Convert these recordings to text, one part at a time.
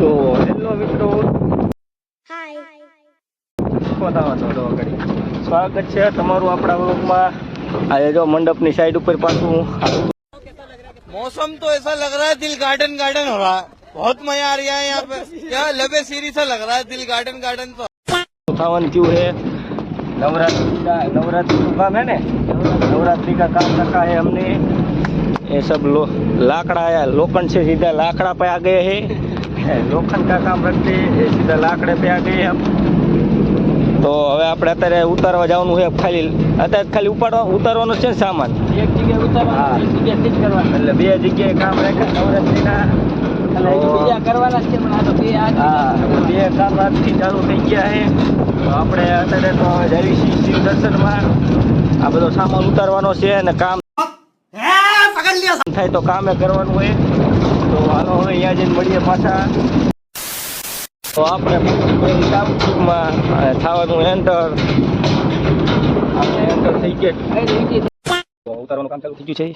તો હેલો મિત્રો, સ્વાગત છે તમારું આપણા વ્લોગમાં। આજે જો મંડપની સાઈડ ઉપર પાછું मौसम तो ऐसा लग रहा है दिल गार्डन गार्डन हो रहा है। बहुत मजा आ रहा है यहाँ पे। क्या लबे सीरी सा लग रहा है दिल गार्डन गार्डन। तो खावन क्यों है, नवरात्रि का काम है ना, नवरात्रि का काम रखा है हमने। ये सब लाकड़ा है, लोखंड से सीधा लाकड़ा पे आ गए हैं। लोखंड का काम रखते हैं, सीधा लाकड़े पे आ गए हम। तो હવે આપણે અત્યારે ઉતારવા જવાનું છે। અત્યારે ખાલી ઉતારવાનું છે સામાન, એક જગ્યાએ ઉતારવાનું, એક જગ્યાએ ફિટ કરવાનું, એટલે બે જગ્યાએ કામ રાખે નવરાત્રિના બીજા કરવાના છે। પણ આ તો બે કામ આજથી ચાલુ થઈ ગયા છે। તો આપણે અત્યારે તો જઈએ છીએ શિવ દર્શનમાં। આ બધો સામાન ઉતારવાનો છે અને કામ થાય તો કામે કરવાનું હોય। તો હાલો હવે અહીંયા જઈને મળીએ પાછા। તો આપણે માં થવાનું એન્ટર, આપણે એન્ટર થઈ ગયા। ઉતારવાનું કામ ચાલુ થઈ ગયું છે।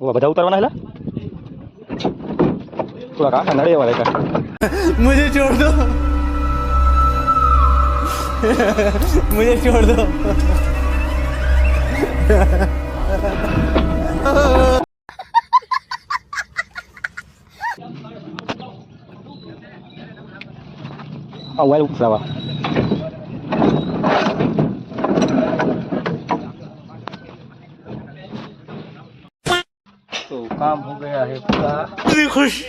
બધા ઉતારવાના હેલા થોડા કાકા નડે વાળા કા मुझे छोड़ दो मुझे छोड़ दो। वाइल उतरावा तो काम हो गया है पूरा। इतनी खुशी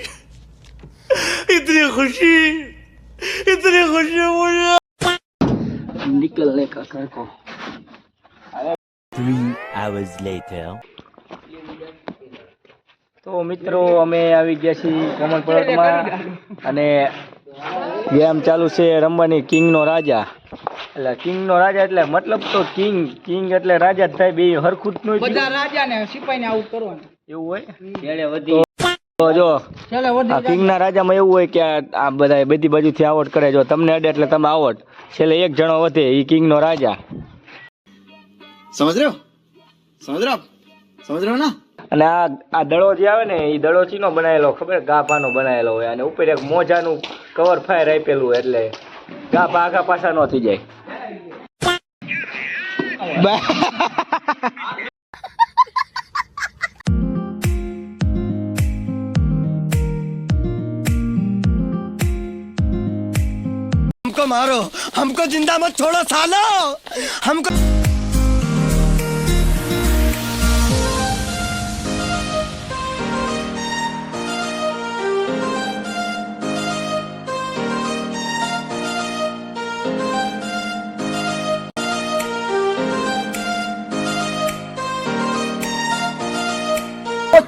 मुझे निकलने का घर को। 3 hours later. તો મિત્રો અમે આવી ગયા છીએ કોમલ પર્વતમાં અને ગેમ ચાલુ છે રમવાની કિંગનો રાજા। એટલે કિંગનો રાજા એટલે મતલબ તો કિંગ એટલે રાજા જ થાય, બે હરખું જ નહીં, બધા રાજાને સિપાહીને આઉટ કરવાનું એવું હોય। તો જો આ કિંગના રાજામાં એવું હોય કે આ બધા બધી બાજુથી આવટ કરે, જો તમને અડે એટલે તમે આવટ, છેલ્લે એક જણો વધે, એ કિંગનો રાજા। समझ रहे हो ना। અને આ દડો જે આવે ને, એ દડો ચીનો બનાવેલો ખબર, ગાભાનો બનાવેલો હોય, અને ઉપર એક મોજાનું કવર ફાયર આપેલું હોય, એટલે ગાભા આગા પાછા ન થઈ જાય। हमको मारो, हमको जिंदा मत छोड़ो सालो, हमको।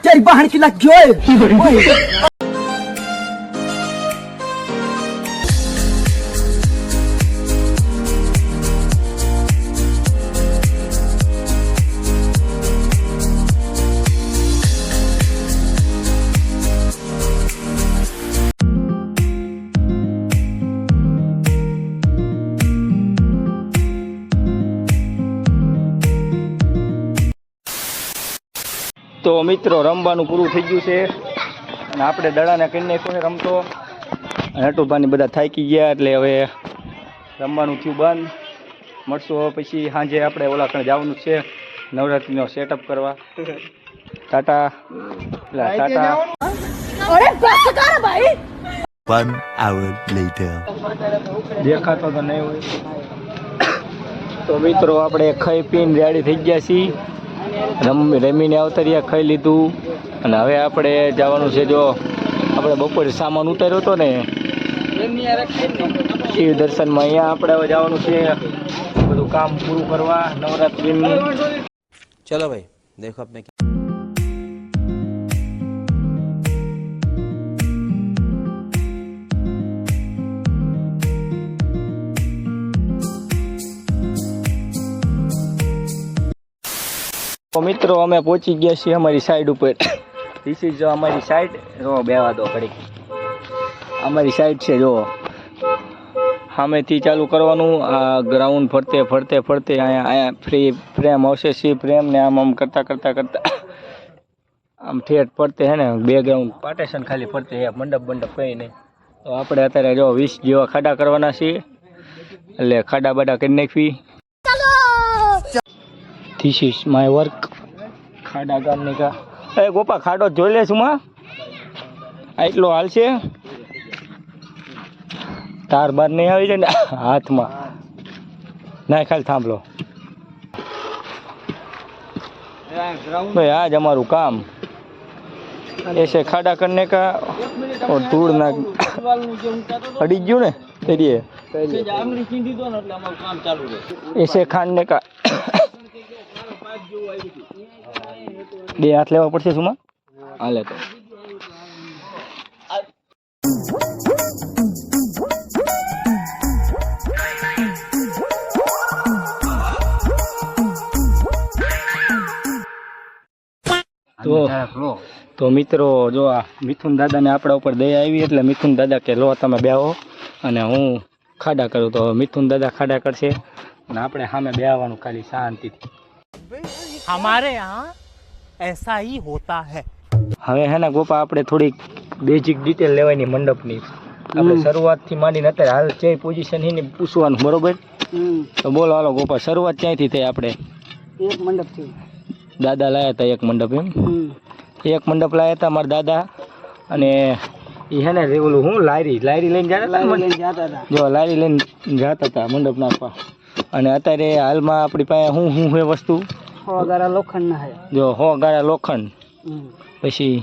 तेरी बहन की लग गई। તો મિત્રો રમવાનું પૂરું થઈ ગયું છે અને આપણે દડાને કરી નાખ્યો છે રમતો, અને હટુભાની બધા થાકી ગયા એટલે હવે રમવાનું થયું બંધ। મળશું હવે પછી સાંજે આપણે ઓલાખણ જવાનું છે નવરાત્રિનો સેટઅપ કરવા। ટાટા ટાટા। 1 hour later. દેખાતો તો નહીં હોય। તો મિત્રો આપણે ખાઈ પીને રેડી થઈ ગયા છીએ, રમીને અવતર્યા, ખાઈ લીધું, અને હવે આપણે જવાનું છે। જો આપણે બપોરે સામાન ઉતાર્યો હતો ને શિવ દર્શનમાં, અહીંયા આપણે હવે જવાનું છે બધું કામ પૂરું કરવા નવરાત્રિનું। चलो भाई देखो अपने તો મિત્રો અમે પહોંચી ગયા છીએ અમારી સાઈડ ઉપર। ધીસ ઇઝ અમારી સાઈડ, જો બેવા દો ઘડી, અમારી સાઈડ છે। જો સામેથી ચાલુ કરવાનું, આ ગ્રાઉન્ડ ફરતે ફરતે ફરતે અહીંયા ફ્રી ફ્રેમ આવશે, સી ફ્રેમ ને આમ કરતાં કરતાં આમ ઠેઠ પડતે હે ને બેકગ્રાઉન્ડ પાર્ટેશન ખાલી પડતે હે, મંડપ કંઈ નહીં. તો આપણે અત્યારે જો 20 જેવા ખાડા કરવાના છીએ, એટલે ખાડા બાડા કરી નાખવી. This is my work. ખાડા ગામની કા એ ગોપા ખાડો જોઈ લેશું માં, આટલો હાલશે, તાર બાર નહીં આવી જાય ને હાથમાં ના. ખાલી થાંભલો भाई, आज हमारू काम ऐसे खाड़ा करने का और धूल ना अड़ी गयु ने तेरी ऐसे खाने का बे हाथ लेवा पड़શે શું માં? હાલે તો તો મિત્રો જો આ મિથુન દાદાને આપણા ઉપર દયા આવી એટલે મિથુન દાદા કે લો તમે બેહો અને હું ખાડા કરું. તો મિથુન દાદા ખાડા કરશે અને આપણે સામે બેહવાનું ખાલી શાંતિથી. हमारे यहाँ ऐसा ही होता है. હવે હે ને ગોપા આપણે થોડીક બેઝિક ડિટેલ લેવાની મંડપની. આપણે શરૂઆતથી માંડીને અત્યારે હાલ જે પોઝિશન છે ને પૂછવાનું, બરોબર? તો બોલો હાલો ગોપા, શરૂઆત ક્યાંયથી થઈ? આપણે એક મંડપથી દાદા લાયા હતા એક મંડપ. એમ એક મંડપ લાયા હતા મારા દાદા, અને એ હે ને ઓલું હું લારી લઈને જતા હતા. જો લારી લઈને જતા હતા મંડપ નાખવા. અને અત્યારે હાલમાં આપણી પાસે હું હે વસ્તુ 100 ગારા લોખંડના છે. જો 100 ગારા લોખંડ, પછી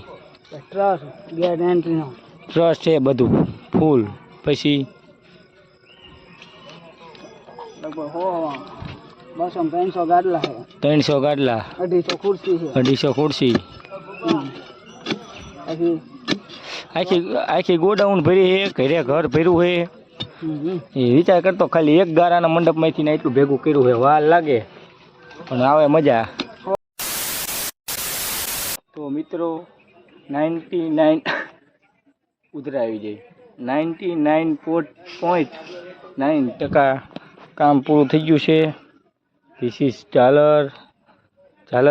ટ્રસ ગેટ એન્ટ્રીનો ટ્રસ છે બધું ફૂલ, પછી લગભગ 200-300 ગાડલા છે, 300 ગાડલા, 250 ખુરશી છે, 250 ખુરશી, આખી ગોડાઉન ભરી છે, ઘરે ઘર ભર્યું છે. એ વિચાર કરતો ખાલી એક ગારાના મંડપમાંથી ને એટલું ભેગું કર્યું છે. વાર લાગે પણ આવે મજા. તો મિત્રો 99 ઉધરા આવી જાય, 99.9% કામ પૂરું થઈ ગયું છે. ધીસ ઇઝ ઝાલર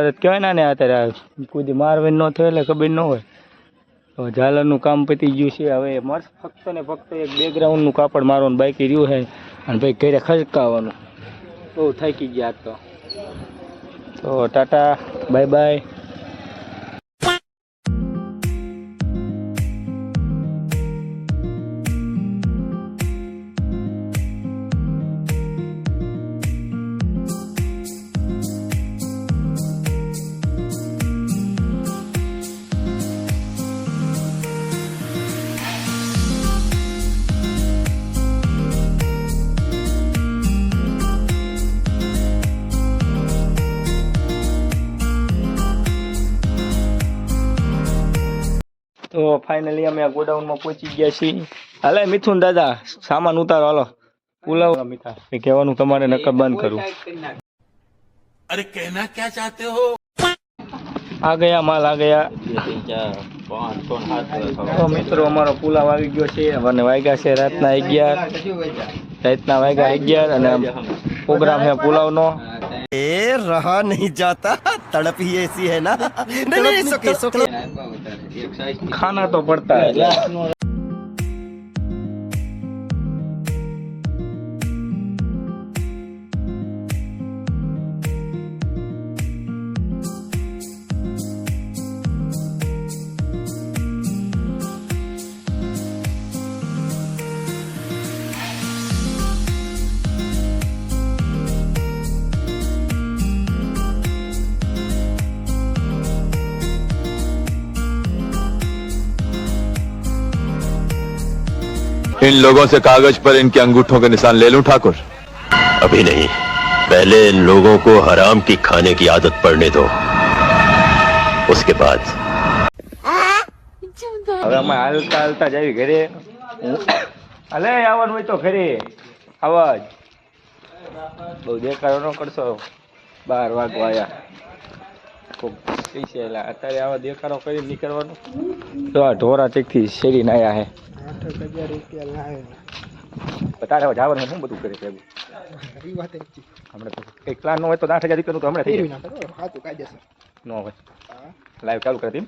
જ કહેવાય ને અત્યારે કોઈ મારવેન ન થયો એટલે ખબર ન હોય. તો ઝાલરનું કામ પતી ગયું છે. હવે મસ્ત ફક્ત ને ફક્ત એક બેકગ્રાઉન્ડનું કાપડ મારવાનું બાકી રહ્યું છે, અને ભાઈ ઘરે ખસકાવવાનું. બહુ થાકી ગયા તો ટાટા બાય બાય. તો ફાઇનલી અમે આ ગોડાઉનમાં પહોંચી ગયા છીએ. હાલે મિથુન દાદા સામાન ઉતારો, હાલો પુલાવ મીઠા કહેવાનું તમારે નકર બંધ કરું. अरे कहना क्या चाहते हो? આ ગયા માલ આ ગયા. તો મિત્રો અમારો પુલાવ આવી ગયો છે. અને વાગ્યા છે રાતના 11 અને પ્રોગ્રામ છે પુલાવનો. रहा नहीं जाता, तड़प ही ऐसी है ना. नहीं, सुके खाना तो पड़ता है. इन लोगों से कागज पर इनके अंगूठों के निशान ले लूं ठाकुर? अभी नहीं, पहले इन लोगों को हराम की खाने की आदत पड़ने दो, उसके बाद. હવે અમે હાલતા જાવી ઘરે. હાલે આવવાનું હોય તો ઘરે અવાજ બહુ દેખાડો ન કરશો. 12 વાગવા આવ્યા અત્યારે આવા દેખાડો કરી નીકળવાનું. તો આ ઢોરા ટેકથી શેરીને આવ્યા હે. 8,000 રૂપિયા લાવે. તારે હવે જવાનું શું બધું કરે છે? હમણાં તો કંઈક પ્લાન ન હોય તો 8,000 રૂપિયાનું તો હમણાં થઈ જાય. ન હોય. લાઈવ ચાલુ કરી